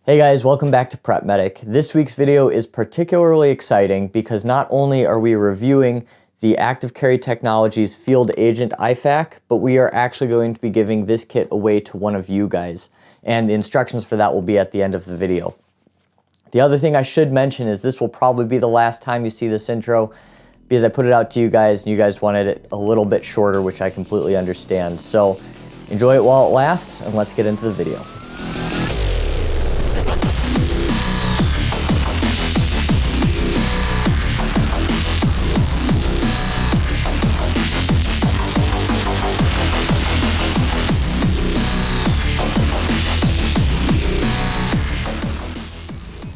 Hey guys, welcome back to Prep Medic. This week's video is particularly exciting because not only are we reviewing the Active Carry Technologies Field Agent IFAK, but we are actually going to be giving this kit away to one of you guys. And the instructions for that will be at the end of the video. The other thing I should mention is this will probably be the last time you see this intro because I put it out to you guys and you guys wanted it a little bit shorter, which I completely understand. So enjoy it while it lasts and let's get into the video.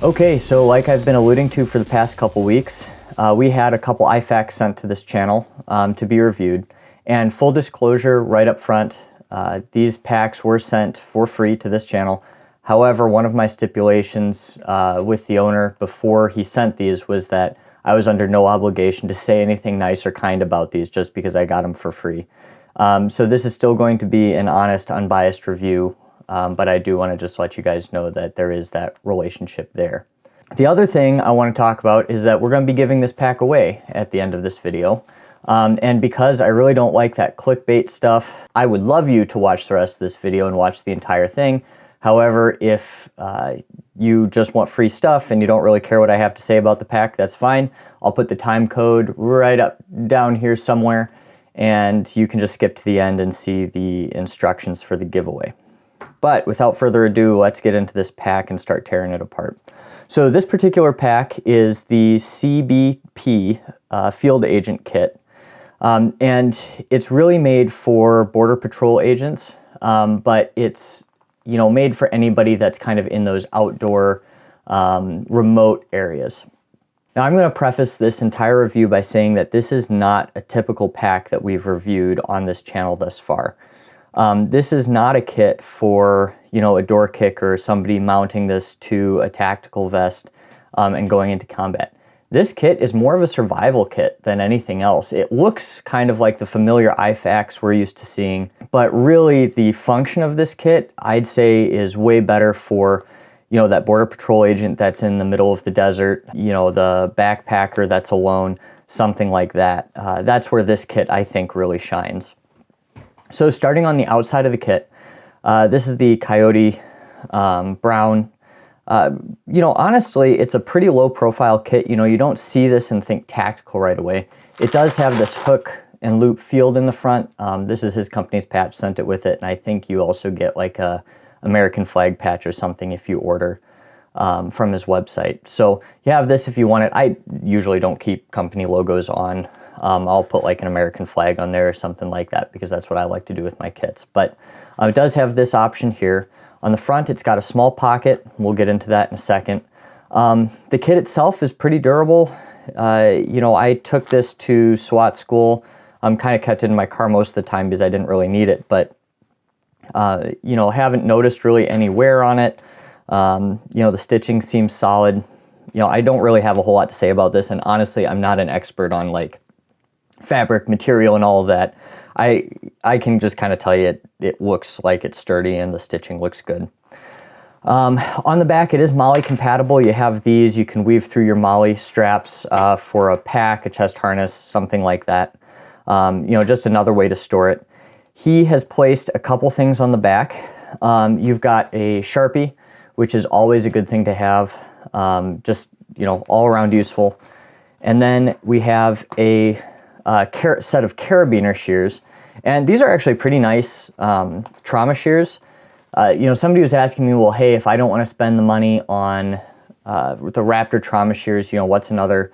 Okay, so like I've been alluding to for the past couple weeks, we had a couple IFAKs sent to this channel to be reviewed. And full disclosure right up front, these packs were sent for free to this channel. However, one of my stipulations with the owner before he sent these was that I was under no obligation to say anything nice or kind about these just because I got them for free. So this is still going to be an honest, unbiased review. But I do want to just let you guys know that there is that relationship there. The other thing I want to talk about is that we're going to be giving this pack away at the end of this video. And because I really don't like that clickbait stuff, I would love you to watch the rest of this video and watch the entire thing. However, if you just want free stuff and you don't really care what I have to say about the pack, that's fine. I'll put the time code right up down here somewhere, and you can just skip to the end and see the instructions for the giveaway. But without further ado, let's get into this pack and start tearing it apart. So this particular pack is the CBP Field Agent Kit. And it's really made for Border Patrol agents, but it's made for anybody that's kind of in those outdoor remote areas. Now I'm going to preface this entire review by saying that this is not a typical pack that we've reviewed on this channel thus far. This is not a kit for, a door kick or somebody mounting this to a tactical vest and going into combat. This kit is more of a survival kit than anything else. It looks kind of like the familiar IFAKs we're used to seeing, but really the function of this kit, I'd say, is way better for, that Border Patrol agent that's in the middle of the desert, the backpacker that's alone, something like that. That's where this kit, I think, really shines. So starting on the outside of the kit, this is the Coyote brown. Honestly, it's a pretty low profile kit. You don't see this and think tactical right away. It does have this hook and loop field in the front. This is his company's patch, sent it with it. And I think you also get like a American flag patch or something if you order from his website. So you have this if you want it. I usually don't keep company logos on. I'll put like an American flag on there or something like that because that's what I like to do with my kits. But it does have this option here. On the front, it's got a small pocket. We'll get into that in a second. The kit itself is pretty durable. I took this to SWAT school. Kind of kept it in my car most of the time because I didn't really need it. But, haven't noticed really any wear on it. The stitching seems solid. I don't really have a whole lot to say about this. And honestly, I'm not an expert on like fabric material and all of that. I can just kind of tell you it looks like it's sturdy and the stitching looks good. On the back, it is MOLLE compatible. You have these, you can weave through your MOLLE straps for a pack, a chest harness, something like that. Just another way to store it. He has placed a couple things on the back. You've got a Sharpie, which is always a good thing to have. Just, all around useful. And then we have a set of carabiner shears, and these are actually pretty nice trauma shears. Somebody was asking me, well, hey, if I don't want to spend the money on the Raptor trauma shears, what's another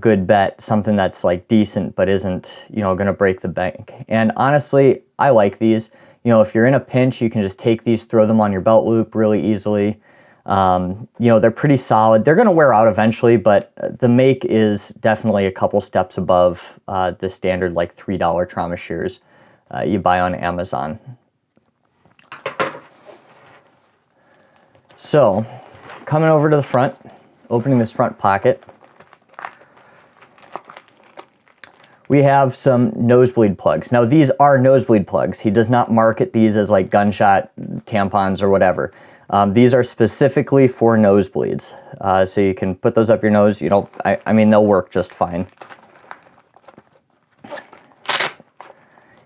good bet, something that's like decent but isn't going to break the bank? And honestly, I like these. If you're in a pinch, you can just take these, throw them on your belt loop really easily. They're pretty solid. They're going to wear out eventually, but the make is definitely a couple steps above the standard like $3 trauma shears you buy on Amazon. So coming over to the front, opening this front pocket, we have some nosebleed plugs. Now these are nosebleed plugs. He does not market these as like gunshot tampons or whatever. These are specifically for nosebleeds, so you can put those up your nose. You know, I mean, they'll work just fine.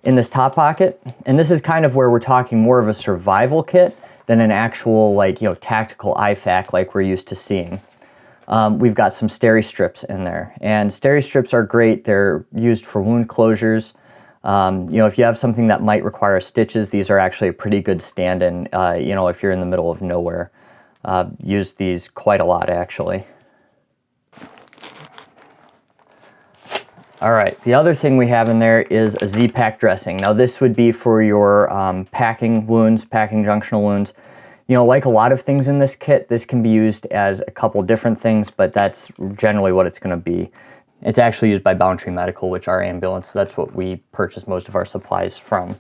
In this top pocket, and this is kind of where we're talking more of a survival kit than an actual, like, you know, tactical IFAK like we're used to seeing. We've got some steri strips in there, and steri strips are great. They're used for wound closures. You know, if you have something that might require stitches, these are actually a pretty good stand-in, you know, if you're in the middle of nowhere. Use these quite a lot, actually. All right, the other thing we have in there is a Z-Pack dressing. Now, this would be for your packing wounds, packing junctional wounds. You know, like a lot of things in this kit, this can be used as a couple different things, but that's generally what it's going to be. It's actually used by Boundary Medical, which our ambulance, that's what we purchase most of our supplies from.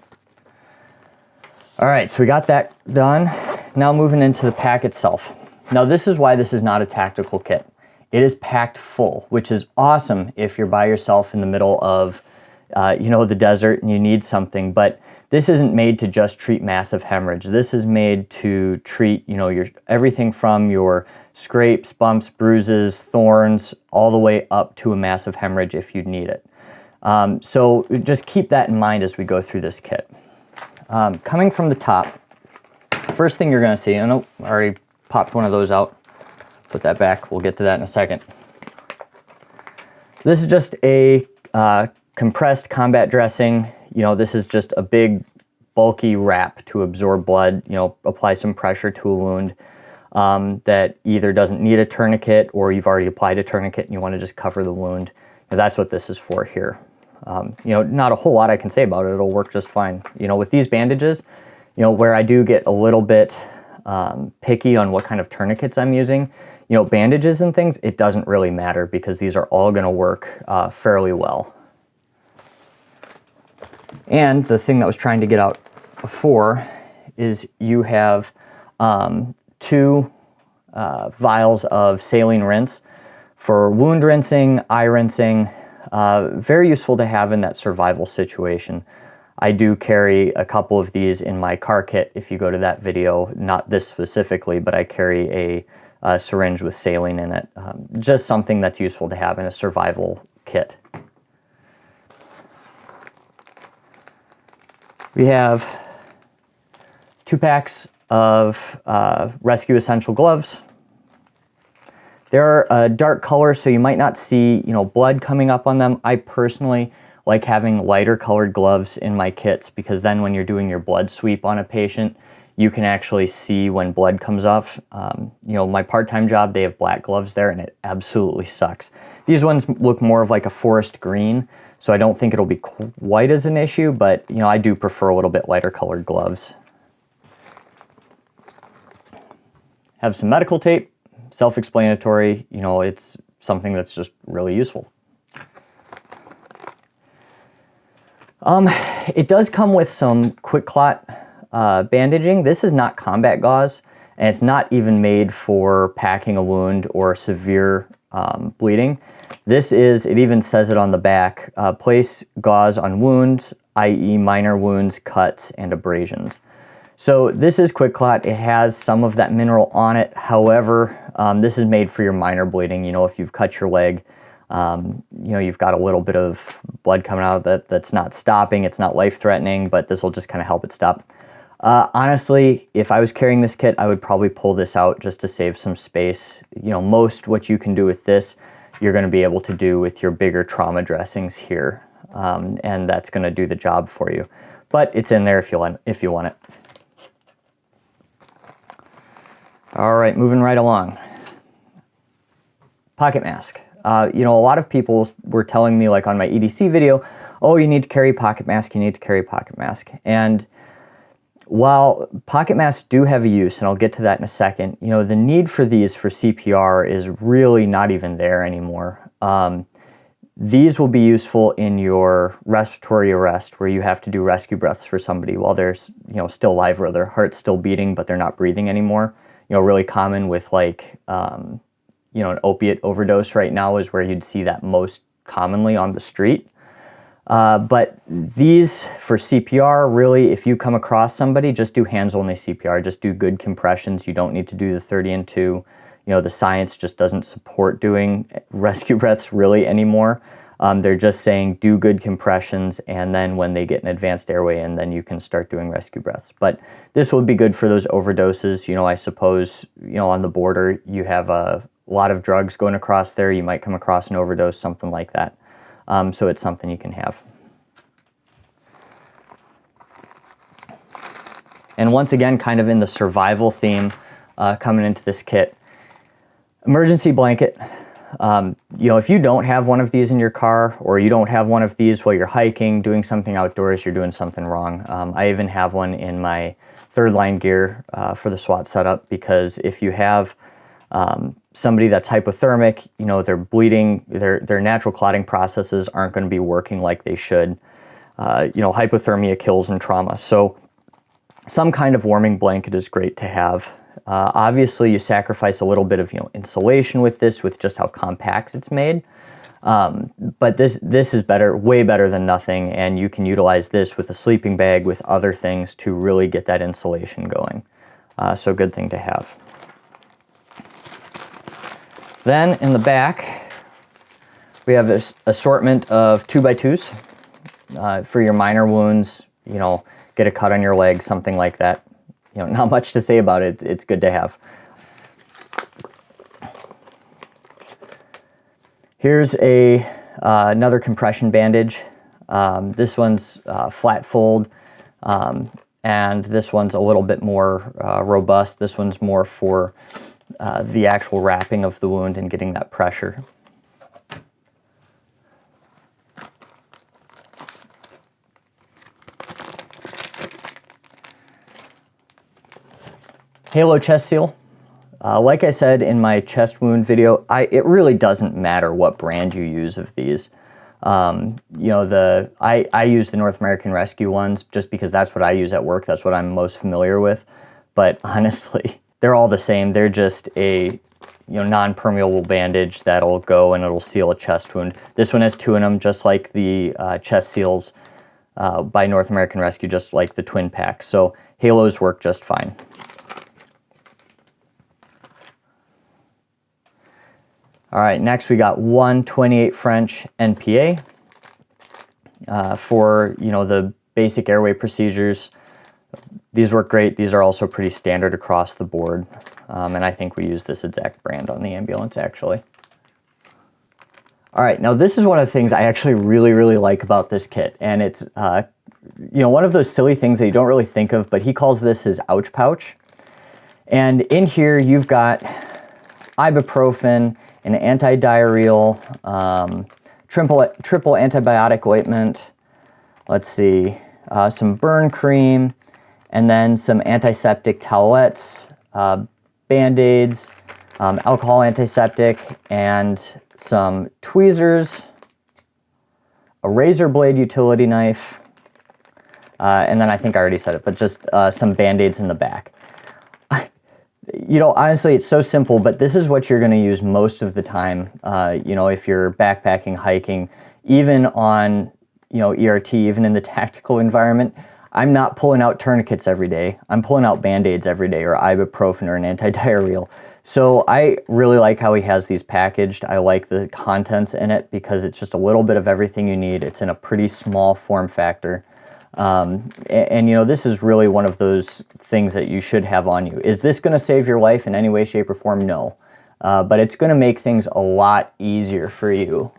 All right, so we got that done. Now moving into the pack itself. Now, this is why this is not a tactical kit. It is packed full, which is awesome if you're by yourself in the middle of, you know, the desert and you need something. But this isn't made to just treat massive hemorrhage. This is made to treat, you know, everything from your scrapes, bumps, bruises, thorns, all the way up to a massive hemorrhage if you need it. So just keep that in mind as we go through this kit. Coming from the top, first thing you're going to see, I know I already popped one of those out. Put that back. We'll get to that in a second. This is just a compressed combat dressing. You know, this is just a big, bulky wrap to absorb blood, you know, apply some pressure to a wound that either doesn't need a tourniquet or you've already applied a tourniquet and you want to just cover the wound. And that's what this is for here. You know, not a whole lot I can say about it. It'll work just fine. You know, with these bandages, you know, where I do get a little bit picky on what kind of tourniquets I'm using, you know, bandages and things, it doesn't really matter because these are all going to work fairly well. And the thing that I was trying to get out before is you have 2 vials of saline rinse for wound rinsing, eye rinsing. Very useful to have in that survival situation. I do carry a couple of these in my car kit. If you go to that video, not this specifically, but I carry a syringe with saline in it. Just something that's useful to have in a survival kit. We have 2 packs of Rescue Essential gloves. They're a dark color, so you might not see, you know, blood coming up on them. I personally like having lighter colored gloves in my kits because then when you're doing your blood sweep on a patient, you can actually see when blood comes off. You know, my part-time job, they have black gloves there and it absolutely sucks. These ones look more of like a forest green, so I don't think it'll be quite as an issue, but you know, I do prefer a little bit lighter colored gloves. Have some medical tape, self-explanatory, you know, it's something that's just really useful. It does come with some quick clot bandaging. This is not combat gauze, and it's not even made for packing a wound or severe bleeding. This is, it even says it on the back, place gauze on wounds, i.e. minor wounds, cuts, and abrasions. So this is quick clot. It has some of that mineral on it. However, this is made for your minor bleeding. You know, if you've cut your leg, you know, you've got a little bit of blood coming out of that that's not stopping. It's not life-threatening, but this will just kind of help it stop. Honestly, if I was carrying this kit, I would probably pull this out just to save some space. You know, most what you can do with this, you're going to be able to do with your bigger trauma dressings here, and that's going to do the job for you. But it's in there if you want it. All right, moving right along. Pocket mask. You know, a lot of people were telling me, like on my EDC video, oh, you need to carry a pocket mask, you need to carry a pocket mask. And while pocket masks do have a use, and I'll get to that in a second, you know, the need for these for CPR is really not even there anymore. These will be useful in your respiratory arrest, where you have to do rescue breaths for somebody while they're, you know, still alive, or their heart's still beating, but they're not breathing anymore. You know, really common with like, you know, an opiate overdose right now is where you'd see that most commonly on the street. But these for CPR, really, if you come across somebody, just do hands-only CPR. Just do good compressions. You don't need to do the 30 and 2. You know, the science just doesn't support doing rescue breaths really anymore. They're just saying do good compressions, and then when they get an advanced airway in, then you can start doing rescue breaths. But this would be good for those overdoses. You know, I suppose, you know, on the border, you have a lot of drugs going across there. You might come across an overdose, something like that. So it's something you can have. And once again, kind of in the survival theme coming into this kit, emergency blanket. You know, if you don't have one of these in your car, or you don't have one of these while you're hiking, doing something outdoors, you're doing something wrong. I even have one in my third line gear for the SWAT setup, because if you have somebody that's hypothermic, you know, they're bleeding, their natural clotting processes aren't going to be working like they should. You know, hypothermia kills in trauma. So some kind of warming blanket is great to have. Obviously, you sacrifice a little bit of, you know, insulation with this, with just how compact it's made. But this is better, way better than nothing, and you can utilize this with a sleeping bag, with other things to really get that insulation going. So good thing to have. Then in the back, we have this assortment of 2x2s for your minor wounds. You know, get a cut on your leg, something like that. You know, not much to say about it. It's good to have. Here's another compression bandage. This one's flat fold, and this one's a little bit more robust. This one's more for the actual wrapping of the wound and getting that pressure. Halo chest seal. Like I said in my chest wound video, it really doesn't matter what brand you use of these. You know, I use the North American Rescue ones just because that's what I use at work. That's what I'm most familiar with. But honestly, they're all the same. They're just a, you know, non-permeable bandage that'll go and it'll seal a chest wound. This one has 2 in them, just like the chest seals by North American Rescue, just like the twin packs. So halos work just fine. All right, next we got 128 French NPA for, you know, the basic airway procedures. These work great. These are also pretty standard across the board. And I think we use this exact brand on the ambulance, actually. All right, now this is one of the things I actually really like about this kit. And it's, you know, one of those silly things that you don't really think of, but he calls this his ouch pouch. And in here you've got ibuprofen, an anti-diarrheal, triple antibiotic ointment, let's see, some burn cream, and then some antiseptic towelettes, Band-Aids, alcohol antiseptic, and some tweezers, a razor blade utility knife, and then I think I already said it, but just some Band-Aids in the back. You know, honestly, it's so simple, but this is what you're going to use most of the time. You know, if you're backpacking, hiking, even on, you know, ERT, even in the tactical environment, I'm not pulling out tourniquets every day. I'm pulling out Band-Aids every day, or ibuprofen, or an anti-diarrheal. So I really like how he has these packaged. I like the contents in it because it's just a little bit of everything you need. It's in a pretty small form factor. And you know, this is really one of those things that you should have on you. Is this going to save your life in any way, shape, or form? No. But it's going to make things a lot easier for you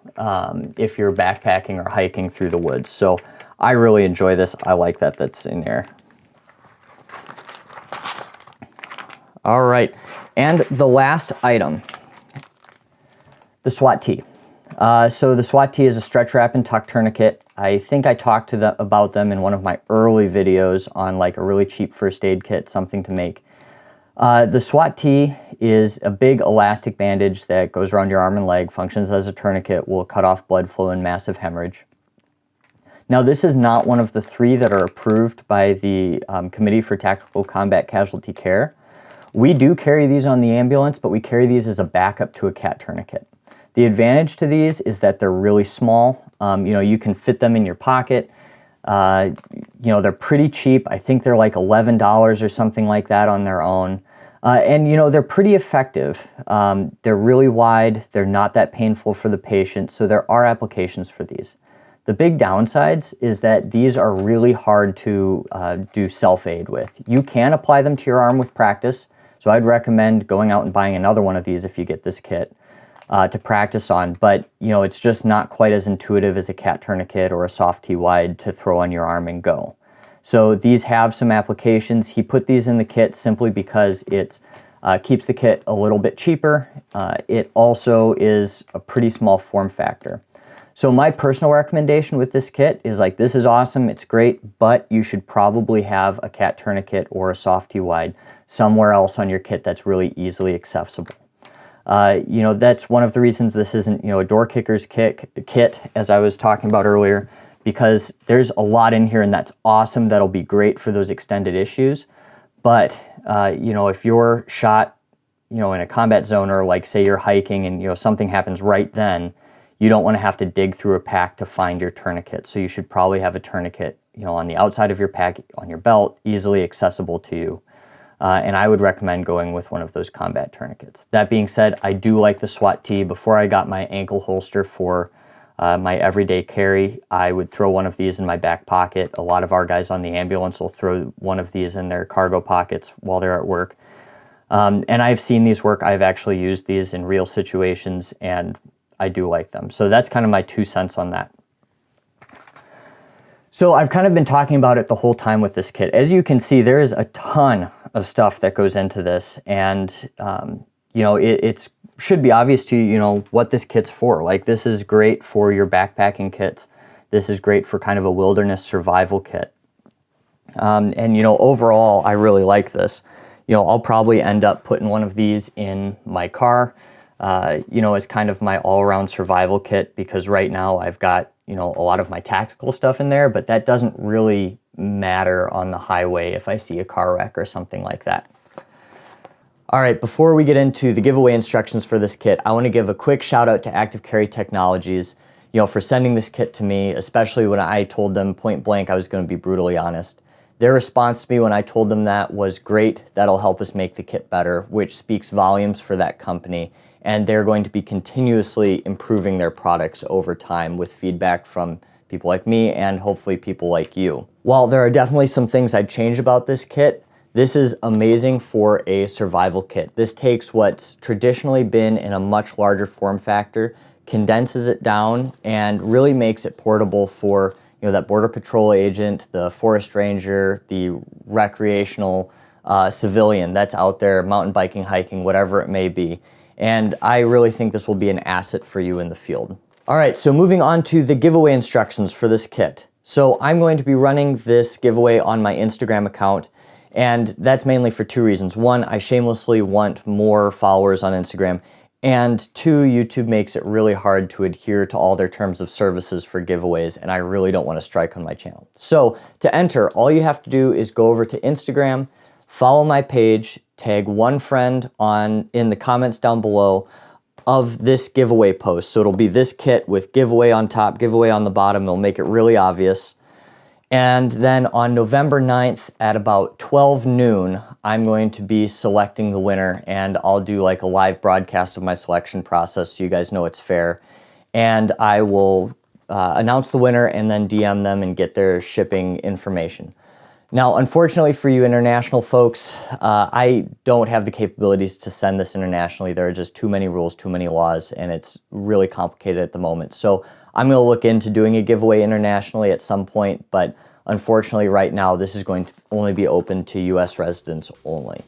if you're backpacking or hiking through the woods. So I really enjoy this. I like that that's in there. All right. And the last item, the SWAT tee. So the SWAT tee is a stretch wrap and tuck tourniquet. I think I talked about them in one of my early videos on like a really cheap first aid kit, something to make. The SWAT tee is a big elastic bandage that goes around your arm and leg, functions as a tourniquet, will cut off blood flow in massive hemorrhage. Now, this is not one of the 3 that are approved by the Committee for Tactical Combat Casualty Care. We do carry these on the ambulance, but we carry these as a backup to a CAT tourniquet. The advantage to these is that they're really small. You know, you can fit them in your pocket. You know, they're pretty cheap. I think they're like $11 or something like that on their own. And you know, they're pretty effective. They're really wide. They're not that painful for the patient. So there are applications for these. The big downsides is that these are really hard to do self-aid with. You can apply them to your arm with practice. So I'd recommend going out and buying another one of these if you get this kit to practice on. But you know, it's just not quite as intuitive as a cat tourniquet or a soft T-wide to throw on your arm and go. So these have some applications. He put these in the kit simply because it keeps the kit a little bit cheaper. It also is a pretty small form factor. So my personal recommendation with this kit is like, this is awesome, it's great, but you should probably have a cat tourniquet or a soft T-wide somewhere else on your kit that's really easily accessible. You know, that's one of the reasons this isn't, you know, a door kicker's kit, as I was talking about earlier, because there's a lot in here and that's awesome. That'll be great for those extended issues. But, you know, if you're shot, you know, in a combat zone, or like say you're hiking and, you know, something happens right then, you don't want to have to dig through a pack to find your tourniquet. So you should probably have a tourniquet, you know, on the outside of your pack, on your belt, easily accessible to you. And I would recommend going with one of those combat tourniquets. That being said, I do like the SWAT T. Before I got my ankle holster for my everyday carry, I would throw one of these in my back pocket. A lot of our guys on the ambulance will throw one of these in their cargo pockets while they're at work. And I've seen these work. I've actually used these in real situations, and I do like them. So that's kind of my 2 cents on that. So I've kind of been talking about it the whole time with this kit. As you can see, there is a ton of stuff that goes into this, and you know, it should be obvious to you, you know, what this kit's for. Like, this is great for your backpacking kits. This is great for kind of a wilderness survival kit. And you know, overall, I really like this. You know, I'll probably end up putting one of these in my car, you know, as kind of my all-around survival kit, because right now I've got, you know, a lot of my tactical stuff in there, but that doesn't really matter on the highway if I see a car wreck or something like that. All right, before we get into the giveaway instructions for this kit, I want to give a quick shout out to Active Carry Technologies, you know, for sending this kit to me, especially when I told them point blank I was going to be brutally honest. Their response to me when I told them that was great. That'll help us make the kit better, which speaks volumes for that company. And they're going to be continuously improving their products over time with feedback from people like me and hopefully people like you. While there are definitely some things I'd change about this kit, this is amazing for a survival kit. This takes what's traditionally been in a much larger form factor, condenses it down, and really makes it portable for, you know, that border patrol agent, the forest ranger, the recreational civilian that's out there mountain biking, hiking, whatever it may be. And I really think this will be an asset for you in the field. All right, so moving on to the giveaway instructions for this kit. So I'm going to be running this giveaway on my Instagram account, and that's mainly for 2 reasons. 1, I shamelessly want more followers on Instagram, and 2, YouTube makes it really hard to adhere to all their terms of services for giveaways, and I really don't want to strike on my channel. So to enter, all you have to do is go over to Instagram, follow my page, tag one friend in the comments down below of this giveaway post. So it'll be this kit with giveaway on top, giveaway on the bottom. It'll make it really obvious. And then on November 9th at about 12 noon, I'm going to be selecting the winner, and I'll do like a live broadcast of my selection process so you guys know it's fair. And I will announce the winner and then DM them and get their shipping information. Now, unfortunately for you international folks, I don't have the capabilities to send this internationally. There are just too many rules, too many laws, and it's really complicated at the moment. So I'm going to look into doing a giveaway internationally at some point, but unfortunately right now this is going to only be open to US residents only.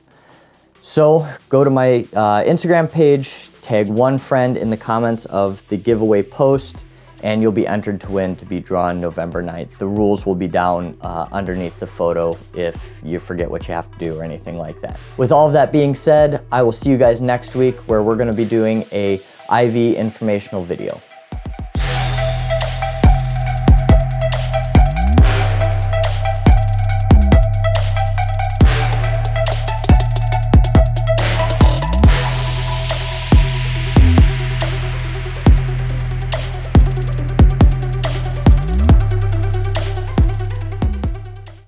So go to my Instagram page, tag one friend in the comments of the giveaway post, and you'll be entered to win to be drawn November 9th. The rules will be down underneath the photo if you forget what you have to do or anything like that. With all of that being said, I will see you guys next week where we're going to be doing a IV informational video.